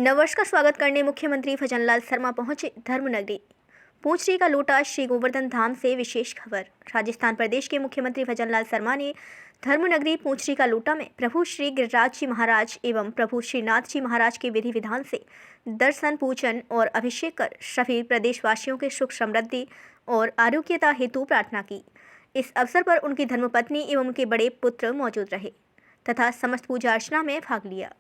नववर्ष का स्वागत करने मुख्यमंत्री भजनलाल शर्मा पहुंचे धर्मनगरी। पूंछरी का लोटा श्री गोवर्धन धाम से विशेष खबर। राजस्थान प्रदेश के मुख्यमंत्री भजनलाल शर्मा ने धर्मनगरी पूंछरी का लोटा में प्रभु श्री गिरिराज जी महाराज एवं प्रभु श्रीनाथ जी महाराज के विधि विधान से दर्शन, पूजन और अभिषेक कर सभी प्रदेशवासियों के सुख समृद्धि और आरोग्यता हेतु प्रार्थना की। इस अवसर पर उनकी धर्मपत्नी एवं उनके बड़े पुत्र मौजूद रहे तथा समस्त पूजा अर्चना में भाग लिया।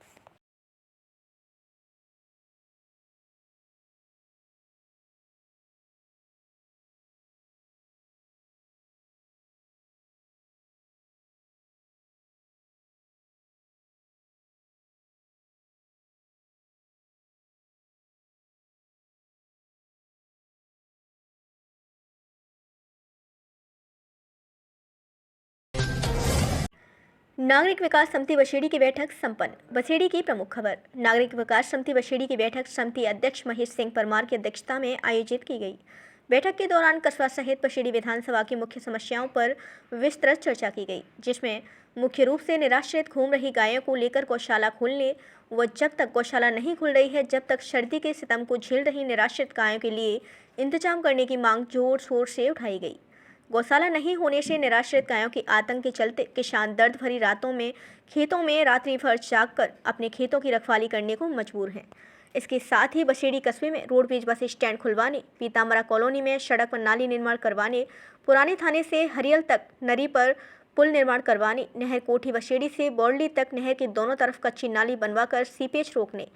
नागरिक विकास समिति बसेड़ी की बैठक संपन्न। बसेड़ी की प्रमुख खबर। नागरिक विकास समिति बसेड़ी की बैठक समिति अध्यक्ष महेश सिंह परमार की अध्यक्षता में आयोजित की गई। बैठक के दौरान कस्बा सहित बसेड़ी विधानसभा की मुख्य समस्याओं पर विस्तृत चर्चा की गई, जिसमें मुख्य रूप से निराश्रित घूम रही गायों को लेकर गौशाला खोलने व जब तक गौशाला नहीं खुल रही है, जब तक सर्दी के सितम को झेल रही निराश्रित गायों के लिए इंतजाम करने की मांग जोर शोर से उठाई गई। गौशाला नहीं होने से निराश्रित गायों के आतंक के चलते किसान दर्द भरी रातों में खेतों में रात्रि भर जागकर अपने खेतों की रखवाली करने को मजबूर हैं। इसके साथ ही बसेड़ी कस्बे में रोडवेज बस स्टैंड खुलवाने, पीताम्बरा कॉलोनी में सड़क पर नाली निर्माण करवाने, पुराने थाने से हरियल तक नरी पर पुल निर्माण करवाने, नहर कोठी बसेड़ी से बौरली तक नहर के दोनों तरफ कच्ची नाली बनवाकर सीपेज रोकने,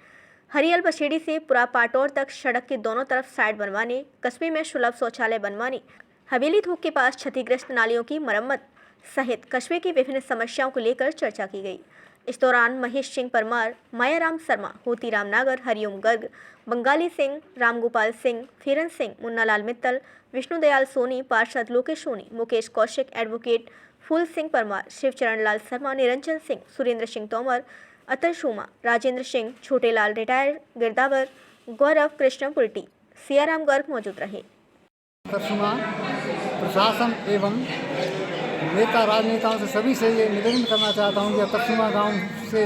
हरियल बसेड़ी से पुरा पाटौर तक सड़क के दोनों तरफ साइड बनवाने, कस्बे में सुलभ शौचालय बनवाने, हवेली थोक के पास क्षतिग्रस्त नालियों की मरम्मत सहित कस्बे की विभिन्न समस्याओं को लेकर चर्चा की गई। इस दौरान महेश सिंह परमार, मायाराम शर्मा, होतीराम नागर, हरिओम गर्ग, बंगाली सिंह, रामगोपाल सिंह, फेरन सिंह, मुन्नालाल मित्तल, विष्णुदयाल सोनी, पार्षद लोकेश सोनी, मुकेश कौशिक, एडवोकेट फूल सिंह परमार, शिवचरण लाल शर्मा, निरंजन सिंह, सुरेंद्र सिंह तोमर, अतर शोमा, राजेंद्र सिंह, छोटेलाल रिटायर, गिरदावर, गौरव कृष्ण पुल्टी, सियाराम गर्ग मौजूद रहे। प्रशासन एवं नेता राजनेताओं से सभी से ये निवेदन करना चाहता हूँ कि तरसुमा गांव से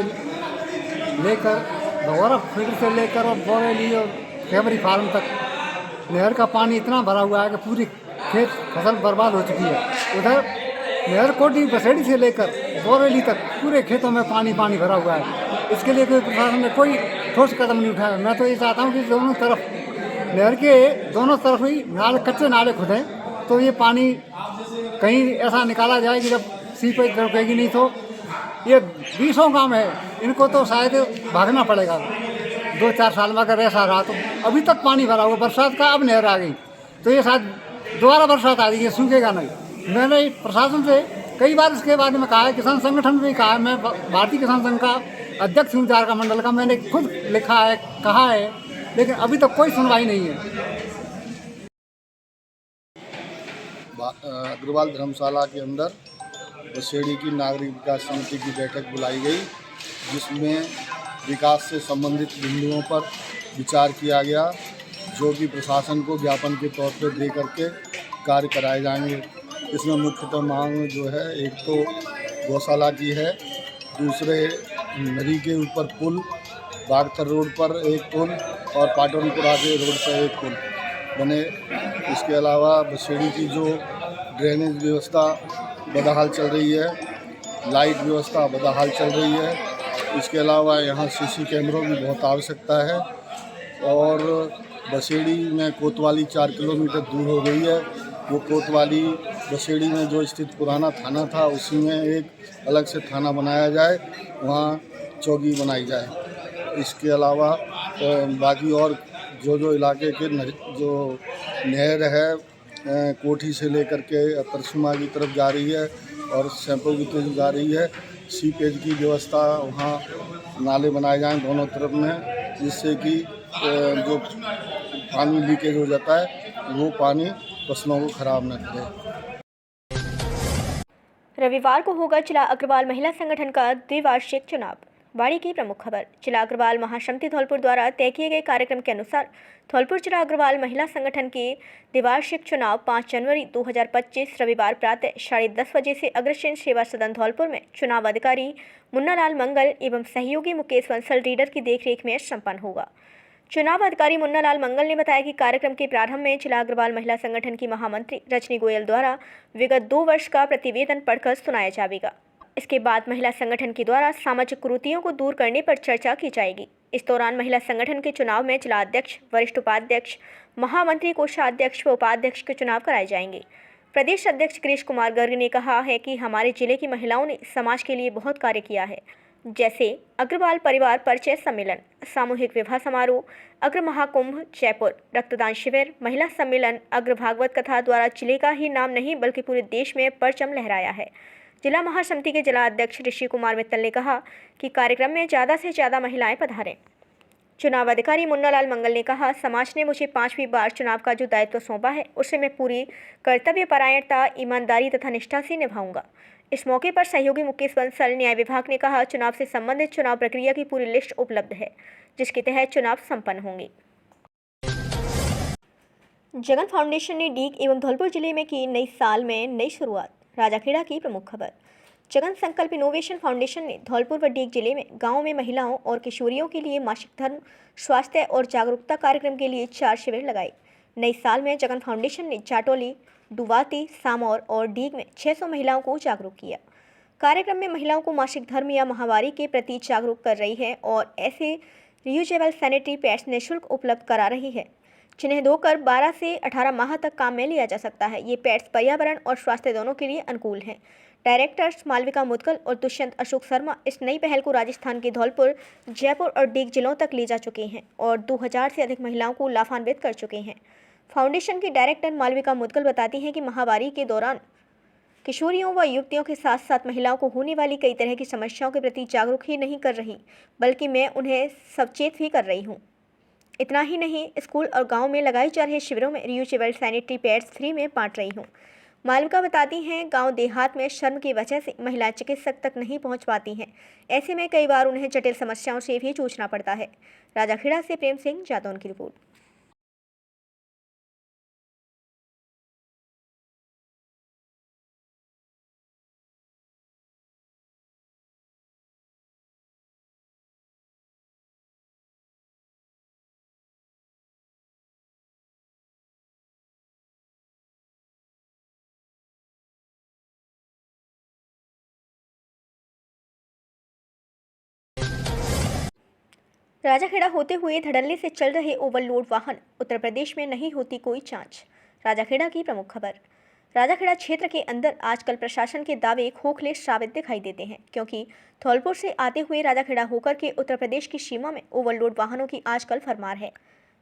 लेकर भगौरा फील्ड से लेकर और बोरेली और कैमरी फार्म तक नहर का पानी इतना भरा हुआ है कि पूरी खेत फसल बर्बाद हो चुकी है। उधर नहर कोटी बसेड़ी से लेकर बोरेली तक पूरे खेतों में पानी भरा हुआ है। इसके लिए कोई प्रशासन ने कोई ठोस कदम नहीं उठाया। मैं तो ये चाहता हूँ कि दोनों तरफ नहर के दोनों तरफ ही कच्चे नाले खुदें तो ये पानी कहीं ऐसा निकाला जाए कि जब सीपेज रुकेगी नहीं तो ये 20 गांव है, इनको तो शायद भागना पड़ेगा 2-4 साल में। अगर ऐसा रहा तो अभी तक पानी भरा हुआ, बरसात का अब नहर आ गई तो ये शायद दोबारा बरसात आ गई, ये सूखेगा नहीं। मैंने प्रशासन से कई बार इसके बारे में कहा है, किसान संगठन में कहा है, मैं भारतीय किसान संघ का अध्यक्ष हूँ झारखंड मंडल का, मैंने खुद लिखा है, कहा है, लेकिन अभी तक कोई सुनवाई नहीं है। अग्रवाल धर्मशाला के अंदर बसेड़ी की नागरिक विकास समिति की बैठक बुलाई गई, जिसमें विकास से संबंधित बिंदुओं पर विचार किया गया, जो कि प्रशासन को ज्ञापन के तौर पर दे करके कार्य कराए जाएंगे। इसमें मुख्यतः मांग जो है, एक तो गौशाला की है, दूसरे नदी के ऊपर पुल, बागथर रोड पर एक पुल और पाटौनपुरा के रोड पर एक पुल बने। इसके अलावा बसेड़ी की जो ड्रेनेज व्यवस्था बदहाल चल रही है, लाइट व्यवस्था बदहाल चल रही है। इसके अलावा यहाँ सीसी कैमरों की बहुत आवश्यकता है और बसेड़ी में कोतवाली 4 किलोमीटर दूर हो गई है। वो कोतवाली बसेड़ी में जो स्थित पुराना थाना था, उसी में एक अलग से थाना बनाया जाए, वहाँ चौकी बनाई जाए। इसके अलावा बाकी और जो इलाके के जो नहर है कोठी से लेकर के तरसुमा की तरफ जा रही है और सैंपो की तरफ जा रही है, सीपेज की व्यवस्था, वहाँ नाले बनाए जाएं दोनों तरफ में, जिससे कि जो पानी लीकेज हो जाता है वो पानी फसलों को खराब न करे। रविवार को होगा जिला अग्रवाल महिला संगठन का द्विवार्षिक चुनाव। बाड़ी की प्रमुख खबर। जिला अग्रवाल महासमिति धौलपुर द्वारा तय किए गए कार्यक्रम के अनुसार धौलपुर जिला अग्रवाल महिला संगठन के द्विवार्षिक चुनाव 5 जनवरी 2025 रविवार प्रातः 10:30 बजे से अग्रसेन सेवा सदन धौलपुर में चुनाव अधिकारी मुन्नालाल मंगल एवं सहयोगी मुकेश बंसल रीडर की देखरेख में संपन्न होगा। चुनाव अधिकारी मुन्नालाल मंगल ने बताया कि कार्यक्रम के प्रारंभ में जिला अग्रवाल महिला संगठन की महामंत्री रजनी गोयल द्वारा विगत 2 वर्ष का प्रतिवेदन पढ़कर सुनाया जाएगा। इसके बाद महिला संगठन के द्वारा सामाजिक कुरीतियों को दूर करने पर चर्चा की जाएगी। इस दौरान महिला संगठन के चुनाव में जिला अध्यक्ष, वरिष्ठ उपाध्यक्ष, महामंत्री, कोषाध्यक्ष व उपाध्यक्ष के चुनाव कराए जाएंगे। प्रदेश अध्यक्ष गिरीश कुमार गर्ग ने कहा है कि हमारे जिले की महिलाओं ने समाज के लिए बहुत कार्य किया है, जैसे अग्रवाल परिवार परिचय सम्मेलन, सामूहिक विवाह समारोह, अग्र महाकुंभ जयपुर, रक्तदान शिविर, महिला सम्मेलन, अग्र भागवत कथा द्वारा जिले का ही नाम नहीं बल्कि पूरे देश में परचम लहराया है। जिला महासमिति के जिला अध्यक्ष ऋषि कुमार मित्तल ने कहा कि कार्यक्रम में ज़्यादा से ज़्यादा महिलाएं पधारें। चुनाव अधिकारी मुन्नालाल मंगल ने कहा, समाज ने मुझे 5वीं बार चुनाव का जो दायित्व सौंपा है उसे मैं पूरी कर्तव्यपरायणता, ईमानदारी तथा निष्ठा से निभाऊंगा। इस मौके पर सहयोगी मुकेश बंसल, न्याय विभाग ने कहा, चुनाव से संबंधित चुनाव प्रक्रिया की पूरी लिस्ट उपलब्ध है जिसके तहत चुनाव संपन्न होंगे। जगन फाउंडेशन ने डीग एवं धौलपुर जिले में की नई साल में नई शुरुआत। राजाखेड़ा की प्रमुख खबर। जगन संकल्प इनोवेशन फाउंडेशन ने धौलपुर व डीग जिले में गांव में महिलाओं और किशोरियों के लिए मासिक धर्म, स्वास्थ्य और जागरूकता कार्यक्रम के लिए 4 शिविर लगाए। नई साल में जगन फाउंडेशन ने जाटोली, डुवाती, सामौर और डीग में 600 महिलाओं को जागरूक किया। कार्यक्रम में महिलाओं को मासिक धर्म या माहवारी के प्रति जागरूक कर रही है और ऐसे रियूजेबल सैनिटरी पैड्स निःशुल्क उपलब्ध करा रही है जिन्हें धोकर 12 से 18 माह तक काम में लिया जा सकता है। ये पैड्स पर्यावरण और स्वास्थ्य दोनों के लिए अनुकूल हैं। डायरेक्टर्स मालविका मुदगल और दुष्यंत अशोक शर्मा इस नई पहल को राजस्थान के धौलपुर, जयपुर और डीग जिलों तक ले जा चुके हैं और 2000 से अधिक महिलाओं को लाभान्वित कर चुके हैं। फाउंडेशन की डायरेक्टर मालविका मुदगल बताती हैं कि महामारी के दौरान किशोरियों व युवतियों के साथ साथ महिलाओं को होने वाली कई तरह की समस्याओं के प्रति जागरूक ही नहीं कर रही बल्कि मैं उन्हें सचेत भी कर रही हूँ। इतना ही नहीं, स्कूल और गांव में लगाए जा रहे शिविरों में रियूजेबल सैनिटरी पैड्स फ्री में बांट रही हूँ। मालविका बताती हैं, गांव देहात में शर्म की वजह से महिलाएं चिकित्सक तक नहीं पहुंच पाती हैं। ऐसे में कई बार उन्हें जटिल समस्याओं से भी जूझना पड़ता है। राजाखेड़ा से प्रेम सिंह जादौन की रिपोर्ट। राजाखेड़ा होते हुए धड़ल्ले से चल रहे ओवरलोड वाहन, उत्तर प्रदेश में नहीं होती कोई जांच। राजाखेड़ा की प्रमुख खबर। राजाखेड़ा क्षेत्र के अंदर आजकल प्रशासन के दावे खोखले साबित दिखाई देते हैं क्योंकि धौलपुर से आते हुए राजाखेड़ा होकर के उत्तर प्रदेश की सीमा में ओवरलोड वाहनों की आजकल फरमार है।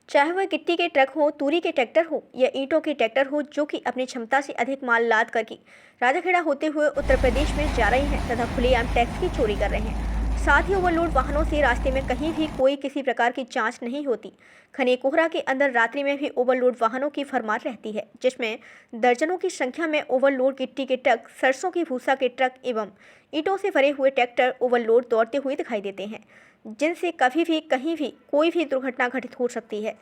चाहे वह गिट्टी के ट्रक हो, तूरी के ट्रैक्टर हो या ईंटों के ट्रैक्टर हो, जो कि अपनी क्षमता से अधिक माल लाद करके राजाखेड़ा होते हुए उत्तर प्रदेश में जा रही हैं तथा खुलेआम टैक्स की चोरी कर रहे हैं। साथ ही ओवरलोड वाहनों से रास्ते में कहीं भी कोई किसी प्रकार की जांच नहीं होती। घने कोहरा के अंदर रात्रि में भी ओवरलोड वाहनों की फरमार रहती है, जिसमें दर्जनों की संख्या में ओवरलोड गिट्टी के ट्रक, सरसों की भूसा के ट्रक एवं ईंटों से भरे हुए ट्रैक्टर ओवरलोड दौड़ते हुए दिखाई देते हैं, जिनसे कभी भी कहीं भी कोई भी दुर्घटना घटित हो सकती है।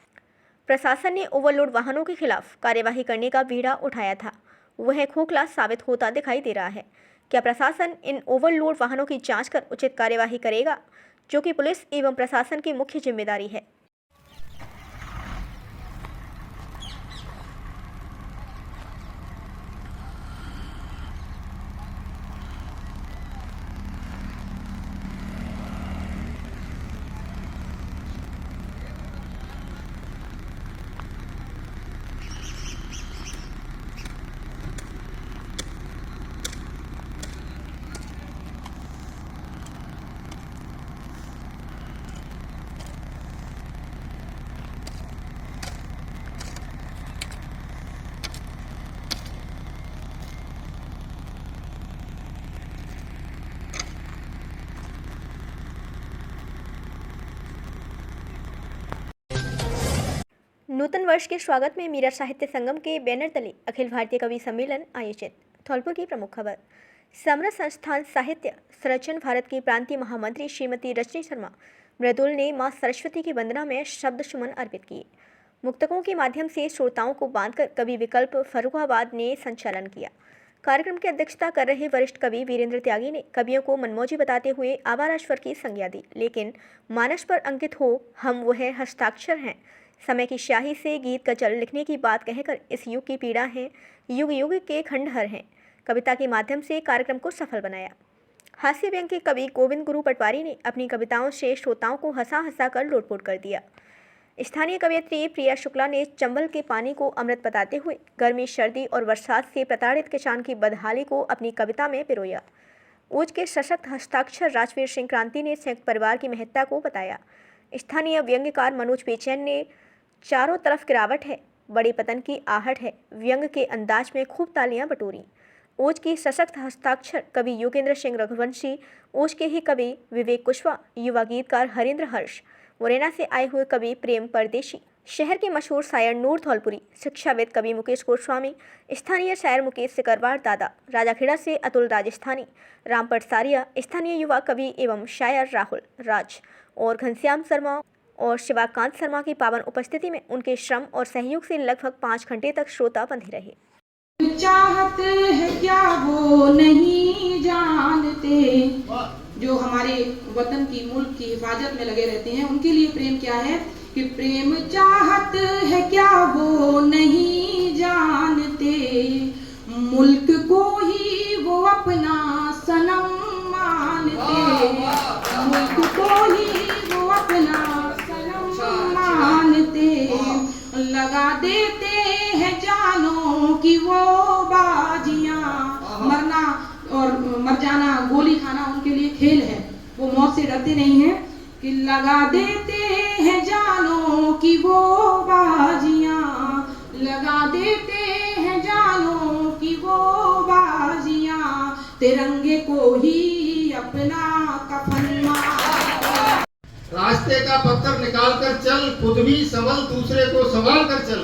प्रशासन ने ओवरलोड वाहनों के खिलाफ कार्यवाही करने का बीड़ा उठाया था, वह खोखला साबित होता दिखाई दे रहा है। क्या प्रशासन इन ओवरलोड वाहनों की जांच कर उचित कार्यवाही करेगा, जो कि पुलिस एवं प्रशासन की मुख्य जिम्मेदारी है। नूतन वर्ष के स्वागत में मीरा साहित्य संगम के बैनर तले अखिल भारतीय कवि सम्मेलन आयोजित। धौलपुर की प्रमुख खबर। समरस संस्थान साहित्य संरक्षण भारत की प्रांतीय महामंत्री श्रीमती रजनी शर्मा मृदुल ने मां सरस्वती की वंदना में शब्द सुमन अर्पित किए। मुक्तकों के माध्यम से श्रोताओं को बांधकर कवि विकल्प फर्रुखाबाद ने संचालन किया। कार्यक्रम की अध्यक्षता कर रहे वरिष्ठ कवि वीरेंद्र त्यागी ने कवियों को मनमौजी बताते हुए आवारा स्वर की संज्ञा दी, लेकिन मानस पर अंकित हो हम वह हस्ताक्षर हैं। समय की स्याही से गीत गजल लिखने की बात कहकर इस युग की पीड़ा है, युग युग के खंडहर हैं। कविता के माध्यम से कार्यक्रम को सफल बनाया। हास्य व्यंग के कवि गोविंद गुरु पटवारी ने अपनी कविताओं से श्रोताओं को हंसा हंसा कर लोटपोट कर दिया। स्थानीय कवयित्री प्रिया शुक्ला ने चंबल के पानी को अमृत बताते हुए गर्मी, सर्दी और बरसात से प्रताड़ित किसान की बदहाली को अपनी कविता में पिरोया। ऊंच के सशक्त हस्ताक्षर राजवीर सिंह क्रांति ने संयुक्त परिवार की महत्ता को बताया। स्थानीय व्यंग्यकार मनोज बेचैन ने चारों तरफ गिरावट है, बड़े पतन की आहट है, व्यंग के अंदाज में खूब तालियां बटोरी। ओज की सशक्त हस्ताक्षर कवि योगेंद्र सिंह रघुवंशी, ओज के ही कवि विवेक कुशवाहा, युवा गीतकार हरेंद्र हर्ष, मुरैना से आए हुए कवि प्रेम परदेशी, शहर के मशहूर शायर नूर धौलपुरी, शिक्षाविद कवि मुकेश गोस्वामी, स्थानीय शायर मुकेश सिकरवार दादा, राजाखेड़ा से अतुल राजस्थानी, रामपट सारिया, स्थानीय युवा कवि एवं शायर राहुल राज और घनश्याम शर्मा और शिवाकांत शर्मा की पावन उपस्थिति में उनके श्रम और सहयोग से लगभग 5 घंटे तक श्रोता बंधे रहे। चाहत है क्या वो नहीं जानते, जो हमारे वतन की मुल्क की हिफाजत में लगे रहते हैं, उनके लिए प्रेम क्या है कि प्रेम चाहत है क्या वो नहीं जानते, मुल्क को ही वो अपना सनम मानते, मुल्क को ही वो अपना सनम मानते, लगा देते हैं जानों की वो बाजियां, मरना और मर जाना, गोली खाना उनके लिए खेल है, वो मौत से डरते नहीं हैं कि लगा देते हैं जानों की वो बाजियां, लगा देते हैं जानों की वो बाजियां, तिरंगे को ही अपना कफन माना। रास्ते का पत्थर निकाल कर चल, खुद भी संभल, दूसरे को संभाल कर चल,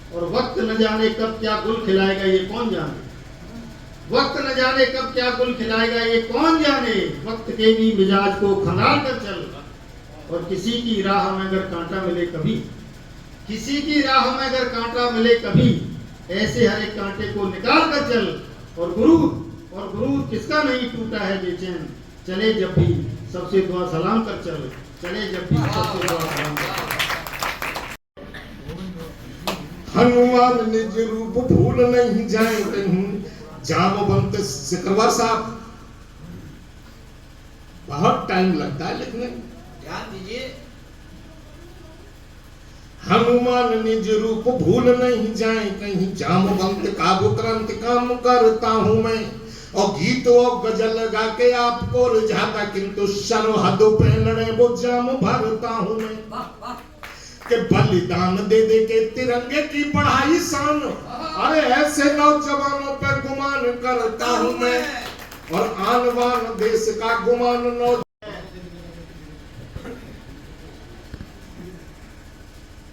और वक्त न जाने कब क्या गुल खिलाएगा ये कौन जाने, वक्त न जाने कब क्या गुल खिलाएगा ये कौन जाने, वक्त के भी मिजाज को खंगाल कर चल, और किसी की राह में अगर कांटा मिले कभी, किसी की राह में अगर कांटा मिले कभी, ऐसे हर एक कांटे को निकाल कर चल, और गुरूर किसका नहीं टूटा है बेचैन, चले जब भी सबसे दुआ सलाम कर चल, चले जब भी सबसे दुआ सलाम कर। हनुमान निज रूप भूल नहीं जाए कहीं, जामवंत सिकरवार साहब, बहुत टाइम लगता है लिखने, ध्यान दीजिए। हनुमान निज रूप भूल नहीं जाए कहीं, जामवंत काव्य क्रांति काम करता हूं मैं, और गीत और गजल गा के आपको रिझाता, किंतु सरहदों पे लड़े वो जाम भरता हूं मैं, के बलिदान दे दे के तिरंगे की बढ़ाई शान, अरे ऐसे नौजवानों पे गुमान करता हूं मैं, और आन बान देश का गुमान नौ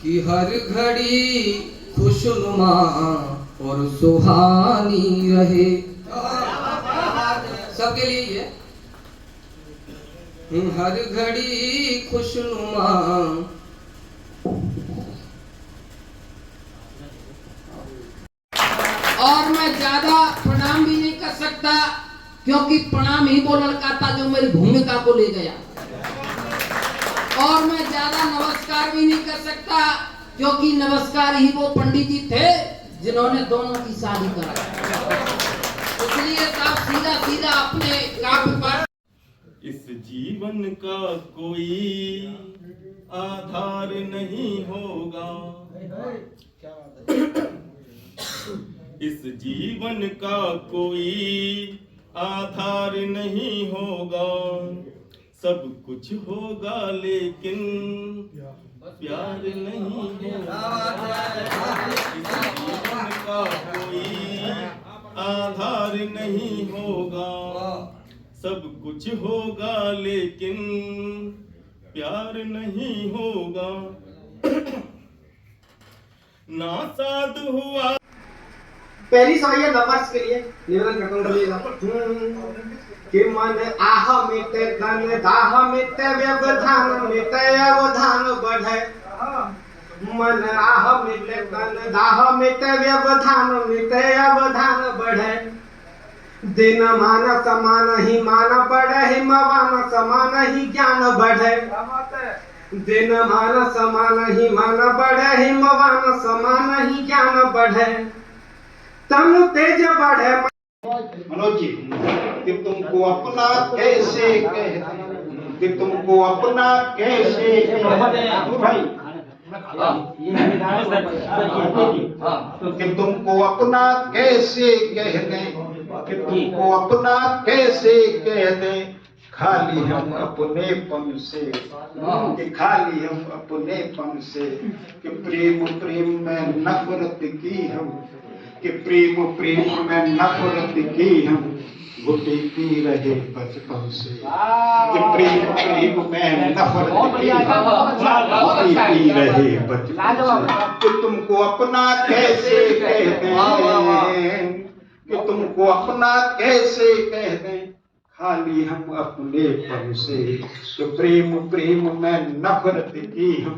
कि हर घड़ी खुशनुमा और सुहानी रहे, सबके लिए हर घड़ी खुशनुमा और मैं ज्यादा प्रणाम भी नहीं कर सकता, क्योंकि प्रणाम ही वो लड़का था जो मेरी भूमिका को ले गया, और मैं ज्यादा नमस्कार भी नहीं कर सकता, क्योंकि नमस्कार ही वो पंडित जी थे जिन्होंने दोनों की शादी कराई। इसलिए आप सीधा सीधा अपने काव्य पर। इस जीवन का कोई आधार नहीं होगा, इस जीवन का कोई आधार नहीं होगा, सब कुछ होगा लेकिन प्यार नहीं होगा, इस जीवन का कोई आधार नहीं होगा, सब कुछ होगा लेकिन प्यार नहीं होगा, ना साध हुआ। पहली सवाइया लवर्स के लिए निवेदन करता हूँ बोलिएगा कि मन आह मिटे तन दाह मिटे व्यवधान मिटे अवधान बढ़े मन आह मिटे तन दाह मिटे व्यवधान मिटे अवधान बढ़े दिन मान समान ही मान बढ़े हिमवान समान ही ज्ञान बढ़े दिन मान समान ही मान बढ़े हिमवान समान ही ज्ञान बढ़े तनु तेज बढ़े। मनोज जी कि तुमको अपना कैसे कहते कि तुमको अपना कैसे भाई कि तुमको अपना कैसे कह दें कि तुमको अपना कैसे कह दें खाली हम अपनेपन से कि खाली हम अपनेपन से कि प्रेम प्रेम में नफरत की हम कि प्रेम प्रेम में नफरत की हम घुटे पी रहे बचपन से कि प्रेम प्रेम में नफरत की घुटे पी रहे बचपन से कि तुमको अपना कैसे कह दें कि तुमको अपना कैसे कह दें खाली हम अपनेपन से कि प्रेम प्रेम में नफरत की हम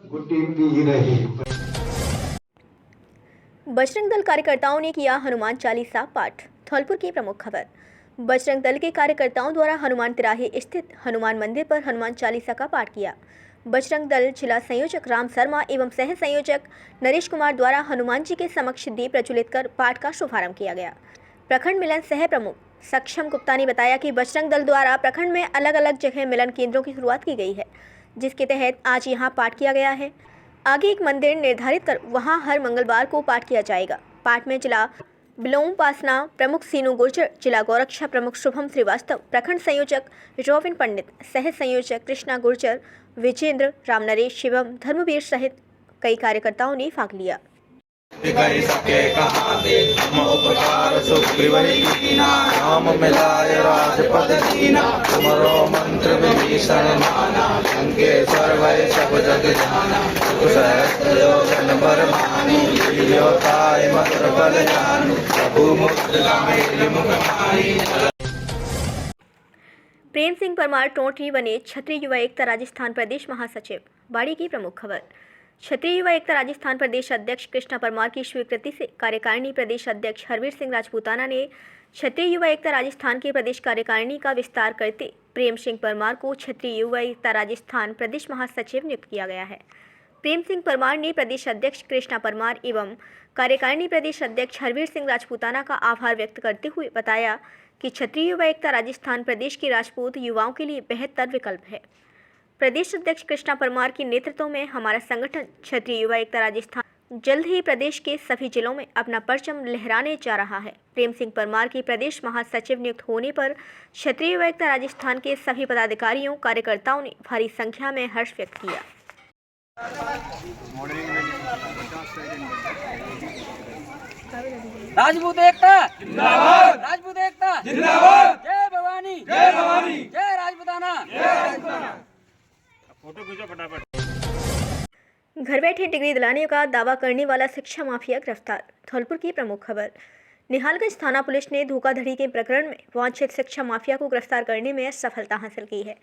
घुटे पी रहे। बजरंग दल कार्यकर्ताओं ने किया हनुमान चालीसा पाठ। धौलपुर की प्रमुख खबर। बजरंग दल के कार्यकर्ताओं द्वारा हनुमान तिराहे स्थित हनुमान मंदिर पर हनुमान चालीसा का पाठ किया। बजरंग दल जिला संयोजक राम शर्मा एवं सह संयोजक नरेश कुमार द्वारा हनुमान जी के समक्ष दीप प्रज्वलित कर पाठ का शुभारंभ किया गया। प्रखंड मिलन सह प्रमुख सक्षम गुप्ता ने बताया कि बजरंग दल द्वारा प्रखंड में अलग अलग जगह मिलन केंद्रों की शुरुआत की गई है, जिसके तहत आज यहाँ पाठ किया गया है। आगे एक मंदिर निर्धारित कर वहां हर मंगलवार को पाठ किया जाएगा। पाठ में जिला बिलोमपासना प्रमुख सीनू गुर्जर, जिला गौरक्षा प्रमुख शुभम श्रीवास्तव, प्रखंड संयोजक रोविन पंडित, सह संयोजक कृष्णा गुर्जर, विजेंद्र, राम नरेश, शिवम, धर्मवीर सहित कई कार्यकर्ताओं ने भाग लिया। नाम मिलाय राजपद दीना तुमरो मंत्र विभीषण नाना अंके सर्वै सब जग जाना सहस्त्र योजन बरमानी लील्योताय मत्र बल जानु प्रभु मुद्रा मेरि मुख माही। प्रेम सिंह परमार टोंटी बने क्षत्रिय युवा एकता राजस्थान प्रदेश महासचिव। बाड़ी की प्रमुख खबर। क्षत्रिय युवा एकता राजस्थान प्रदेश अध्यक्ष कृष्णा परमार की स्वीकृति से कार्यकारिणी प्रदेश अध्यक्ष हरवीर सिंह राजपूताना ने क्षत्रिय युवा एकता राजस्थान के प्रदेश कार्यकारिणी का विस्तार करते प्रेम सिंह परमार को क्षत्रिय युवा एकता राजस्थान प्रदेश महासचिव नियुक्त किया गया है। प्रेम सिंह परमार ने प्रदेश अध्यक्ष कृष्णा परमार एवं कार्यकारिणी प्रदेश अध्यक्ष हरवीर सिंह राजपूताना का आभार व्यक्त करते हुए बताया कि क्षत्रिय युवा एकता राजस्थान प्रदेश के राजपूत युवाओं के लिए बेहतर विकल्प है। प्रदेश अध्यक्ष कृष्णा परमार के नेतृत्व में हमारा संगठन क्षत्रिय युवा एकता राजस्थान जल्द ही प्रदेश के सभी जिलों में अपना परचम लहराने जा रहा है। प्रेम सिंह परमार के प्रदेश महासचिव नियुक्त होने पर क्षत्रिय युवा एकता राजस्थान के सभी पदाधिकारियों कार्यकर्ताओं ने भारी संख्या में हर्ष व्यक्त किया। राजपूत एकता जिंदाबाद, राजपूत एकता जिंदाबाद, जय भवानी, जय भवानी, जय राजपूताना, जय राजपूताना। फोटो खींचो फटाफट। घर बैठे डिग्री दिलाने का दावा करने वाला शिक्षा माफिया गिरफ्तार। धौलपुर की प्रमुख खबर। निहालगंज थाना पुलिस ने धोखाधड़ी के प्रकरण में वांछित शिक्षा माफिया को गिरफ्तार करने में सफलता हासिल की है।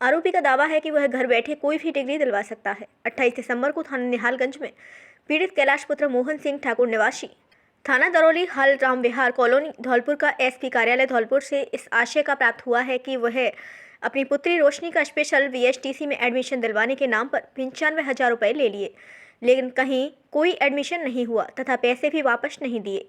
आरोपी का दावा है कि वह घर बैठे कोई भी डिग्री दिलवा सकता है। 28 दिसंबर को थाना निहालगंज में पीड़ित कैलाश पुत्र मोहन सिंह ठाकुर निवासी थाना दरौली हाल राम विहार कॉलोनी धौलपुर का एसपी कार्यालय धौलपुर से इस आशय का प्राप्त हुआ है कि वह अपनी पुत्री रोशनी का स्पेशल VSTC में एडमिशन दिलवाने के नाम पर 95,000 रुपये ले लिए, लेकिन कहीं कोई एडमिशन नहीं हुआ तथा पैसे भी वापस नहीं दिए।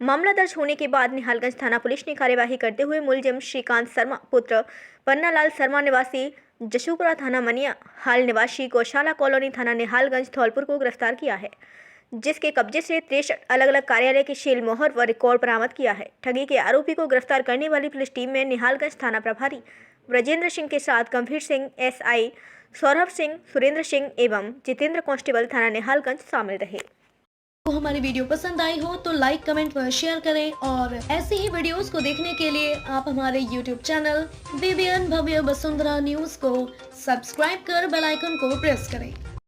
मामला दर्ज होने के बाद निहालगंज थाना पुलिस ने कार्यवाही करते हुए मुलजिम श्रीकांत शर्मा पुत्र पन्नालाल शर्मा निवासी जशुपुरा थाना मनिया हाल निवासी गौशाला कॉलोनी थाना निहालगंज धौलपुर को गिरफ्तार किया है, जिसके कब्जे से 63 अलग अलग कार्यालय की शील मोहर व रिकॉर्ड बरामद किया है। ठगी के आरोपी को गिरफ्तार करने वाली पुलिस टीम में निहालगंज थाना प्रभारी ब्रजेंद्र सिंह के साथ गंभीर सिंह SI सौरभ सिंह, सुरेंद्र सिंह एवं जितेंद्र कांस्टेबल थाना निहालगंज शामिल रहे। तो हमारी वीडियो पसंद आई हो तो लाइक, कमेंट व शेयर करें और ऐसे ही वीडियोस को देखने के लिए आप हमारे YouTube चैनल BBN भव्य वसुंधरा न्यूज को सब्सक्राइब कर बेल आइकन को प्रेस करें।